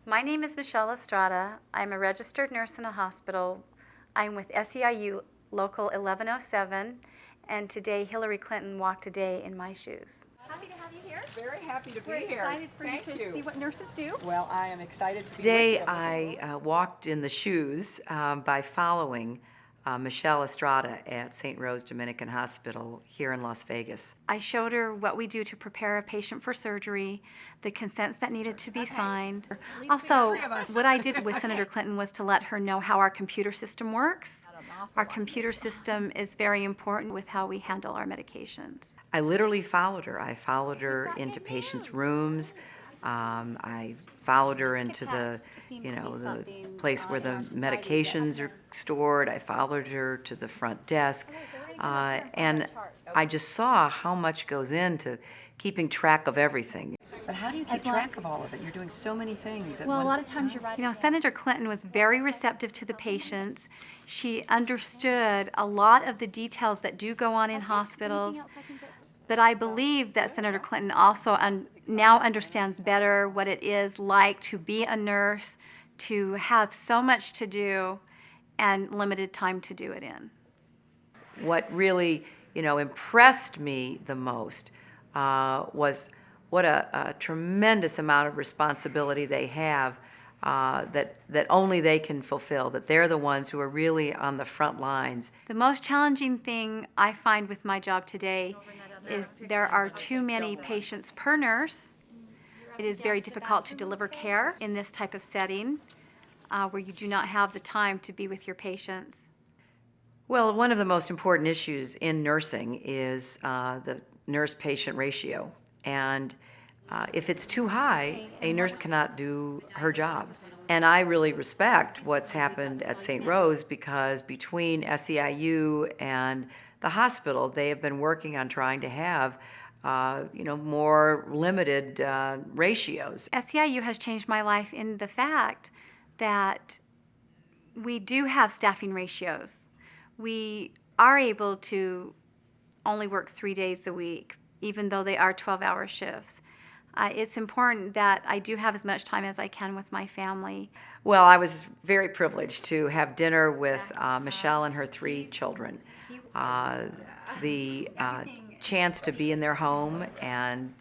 My name is Michelle Estrada. I'm a registered nurse in a hospital. I'm with SEIU Local 1107, and today Hillary Clinton walked a day in my shoes. Happy to have you here. Very happy to be We're here. excited for Thank you to see what nurses do. Well, I am excited to Today be with you. I walked in the shoes by following Michelle Estrada at St. Rose Dominican Hospital here in Las Vegas. I showed her what we do to prepare a patient for surgery, the consents that needed to be signed. Also, three of us. what I did with Senator Clinton was to let her know how our computer system works. Our computer system is very important with how we handle our medications. I literally followed her. I followed her into patients' rooms. I followed her into the place where the medications are stored. I followed her to the front desk. And I just saw how much goes into keeping track of everything. But how do you keep track of all of it? You're doing so many things at Well, a one lot of times you're right. Senator Clinton was very receptive to the patients. She understood a lot of the details that do go on in hospitals. But I believe that Senator Clinton also now understands better what it is like to be a nurse, to have so much to do and limited time to do it in. What really, impressed me the most was what a tremendous amount of responsibility they have that only they can fulfill, that they're the ones who are really on the front lines. The most challenging thing I find with my job today is there are too many patients per nurse. It is very difficult to deliver care in this type of setting where you do not have the time to be with your patients. Well, one of the most important issues in nursing is the nurse-patient ratio. And if it's too high, a nurse cannot do her job. And I really respect what's happened at St. Rose because between SEIU and the hospital, they have been working on trying to have more limited ratios. SEIU has changed my life in the fact that we do have staffing ratios. We are able to only work 3 days a week, even though they are 12-hour shifts. It's important that I do have as much time as I can with my family. Well, I was very privileged to have dinner with Michelle and her 3 children. The chance to be in their home and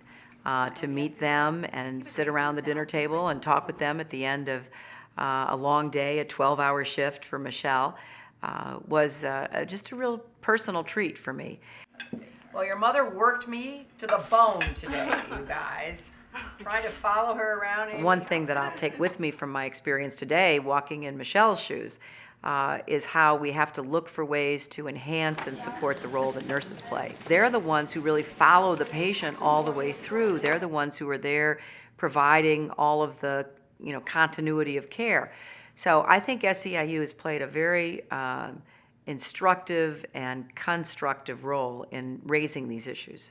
to meet them and sit around the dinner table and talk with them at the end of a long day, a 12-hour shift for Michelle, was just a real personal treat for me. Well, your mother worked me to the bone today, you guys. Trying to follow her around. One thing that I'll take with me from my experience today, walking in Michelle's shoes, is how we have to look for ways to enhance and support the role that nurses play. They're the ones who really follow the patient all the way through. They're the ones who are there providing all of the continuity of care. So I think SEIU has played a very instructive and constructive role in raising these issues.